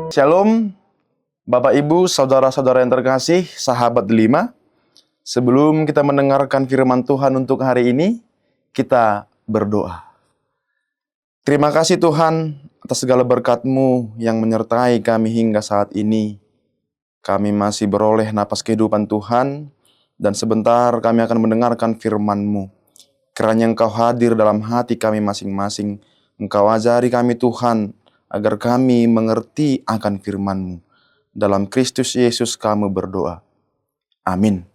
Shalom, Bapak Ibu, saudara-saudara yang terkasih, sahabat delima. Sebelum kita mendengarkan firman Tuhan untuk hari ini, kita berdoa. Terima kasih Tuhan atas segala berkat-Mu yang menyertai kami hingga saat ini. Kami masih beroleh napas kehidupan Tuhan, dan sebentar kami akan mendengarkan firman-Mu. Kiranya Engkau hadir dalam hati kami masing-masing. Engkau ajari kami Tuhan, agar kami mengerti akan firman-Mu. Dalam Kristus Yesus kami berdoa. Amin.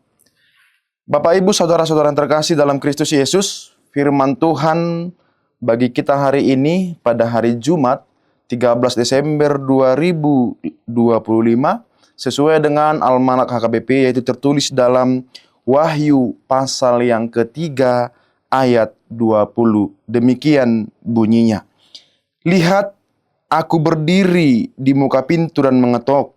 Bapak, Ibu, saudara-saudara yang terkasih dalam Kristus Yesus, firman Tuhan bagi kita hari ini pada hari Jumat 13 Desember 2025 sesuai dengan Almanak HKBP, yaitu tertulis dalam Wahyu pasal yang ketiga ayat 20. Demikian bunyinya. Lihat, aku berdiri di muka pintu dan mengetok.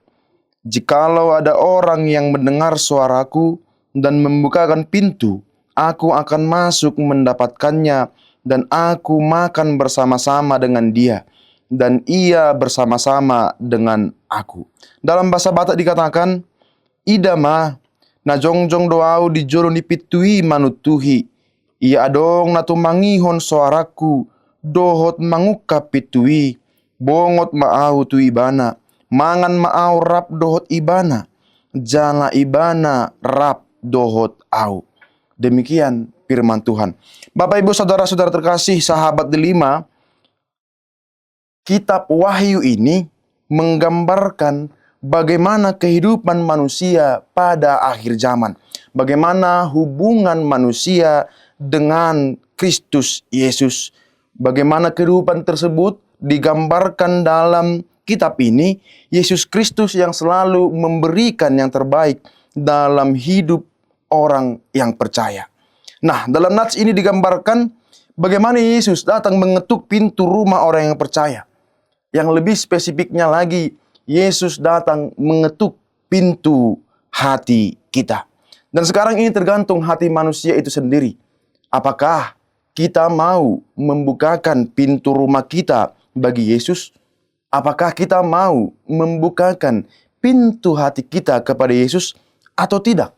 Jikalau ada orang yang mendengar suaraku dan membukakan pintu, aku akan masuk mendapatkannya, dan aku makan bersama-sama dengan dia, dan ia bersama-sama dengan aku. Dalam bahasa Batak dikatakan, idama na jongjong doau di joro ni pitui manutuhi. Ia adong na tumangihon suaraku, dohot manguka pitui. Bongot maau tu ibana, mangan maau rap dohot ibana, jala ibana rap dohot au. Demikian firman Tuhan. Bapak, Ibu, saudara-saudara terkasih, sahabat delima, kitab Wahyu ini menggambarkan bagaimana kehidupan manusia pada akhir zaman. Bagaimana hubungan manusia dengan Kristus Yesus. Bagaimana kehidupan tersebut digambarkan dalam kitab ini. Yesus Kristus yang selalu memberikan yang terbaik dalam hidup orang yang percaya. Nah, dalam nats ini digambarkan bagaimana Yesus datang mengetuk pintu rumah orang yang percaya. Yang lebih spesifiknya lagi, Yesus datang mengetuk pintu hati kita. Dan sekarang ini tergantung hati manusia itu sendiri. Apakah kita mau membukakan pintu rumah kita bagi Yesus? Apakah kita mau membukakan pintu hati kita kepada Yesus atau tidak?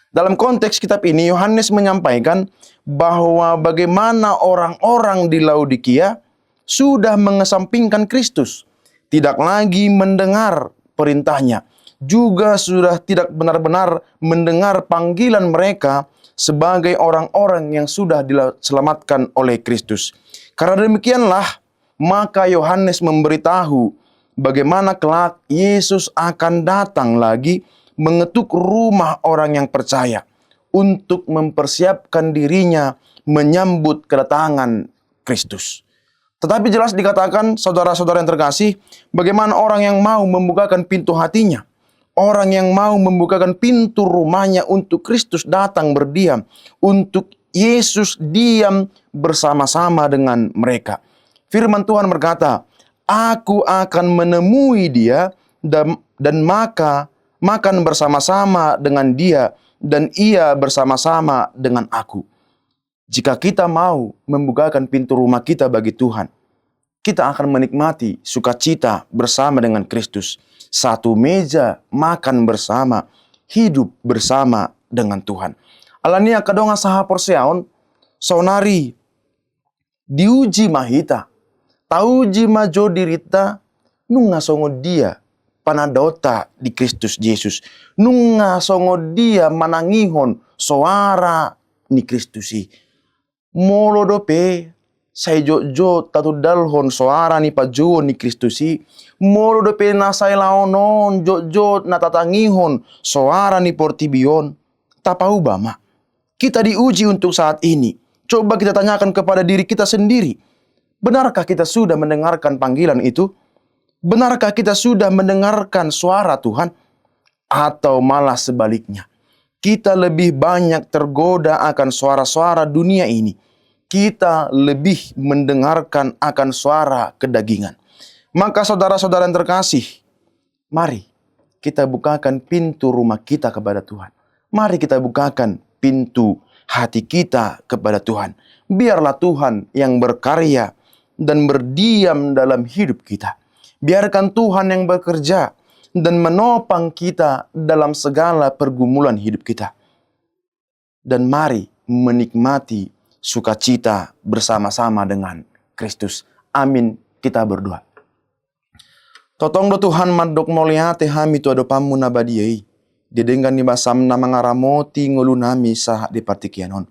Dalam konteks kitab ini, Yohanes menyampaikan bahwa bagaimana orang-orang di Laodikia sudah mengesampingkan Kristus, tidak lagi mendengar perintahnya, juga sudah tidak benar-benar mendengar panggilan mereka sebagai orang-orang yang sudah diselamatkan oleh Kristus. Karena demikianlah, maka Yohanes memberitahu bagaimana kelak Yesus akan datang lagi mengetuk rumah orang yang percaya untuk mempersiapkan dirinya menyambut kedatangan Kristus. Tetapi jelas dikatakan, saudara-saudara yang terkasih, bagaimana orang yang mau membukakan pintu hatinya, orang yang mau membukakan pintu rumahnya untuk Kristus datang berdiam, untuk Yesus diam bersama-sama dengan mereka. Firman Tuhan berkata, aku akan menemui dia dan maka makan bersama-sama dengan dia, dan ia bersama-sama dengan aku. Jika kita mau membukakan pintu rumah kita bagi Tuhan, kita akan menikmati sukacita bersama dengan Kristus. Satu meja makan bersama, hidup bersama dengan Tuhan. Alania kadonga saha porseaon, sonari diuji mahita. Tauji majo dirita, nunga songo dia panadota di Kristus Yesus. Nunga songo dia manangihon soara ni Kristusi. Molo dope say jojo tatu dalhon soara ni pajuon ni Kristusi. Molo dope nasay laonon jojo natatangihon soara ni portibion. Tapau bama. Kita diuji untuk saat ini. Coba kita tanyakan kepada diri kita sendiri. Benarkah kita sudah mendengarkan panggilan itu? Benarkah kita sudah mendengarkan suara Tuhan? Atau malah sebaliknya, kita lebih banyak tergoda akan suara-suara dunia ini. Kita lebih mendengarkan akan suara kedagingan. Maka saudara-saudara yang terkasih, mari kita bukakan pintu rumah kita kepada Tuhan. Mari kita bukakan pintu hati kita kepada Tuhan. Biarlah Tuhan yang berkarya dan berdiam dalam hidup kita. Biarkan Tuhan yang bekerja dan menopang kita dalam segala pergumulan hidup kita. Dan mari menikmati sukacita bersama-sama dengan Kristus. Amin. Kita berdoa. Totong do Tuhan madok moliate hami tu adopamu nabadiai. Didengan ni basam na mga ramoti ngulu nami sah di partikianon.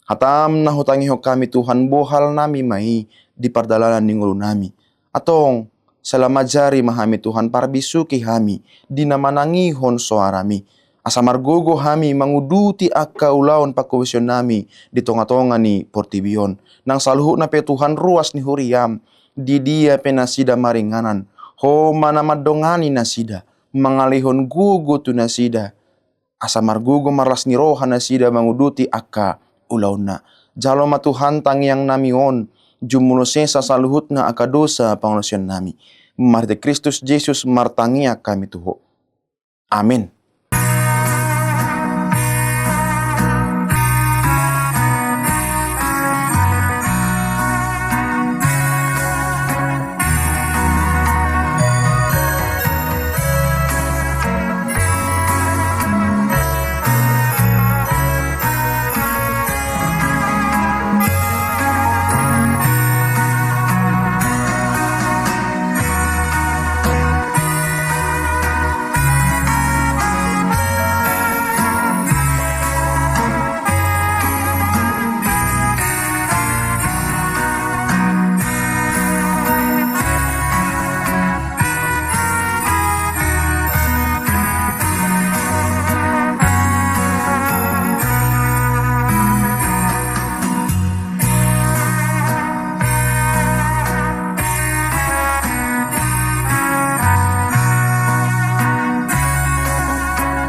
Hatam na hutangi ho kami Tuhan bohal nami mai di pardalanan ni ngulu nami. Atong selama jari mahami Tuhan parbisuki hami di namanangihon soarami. Asa margogo hami manguduti akka ulaon pakuwisyon nami di tonga-tonga ni Portibion. Nang saluhu na pe Tuhan ruas ni huriam di dia penasida maringanan. Ho mana madongani nasida mangalihon gugu tu nasida. Asa margugo marlas ni roha nasida manguduti akka ulauna. Jalo ma Tuhan tangiang namion jumulosesa saluhut na aka dosa panglusyon nami. Marti Kristus Yesus martangia kami tuho. Amin.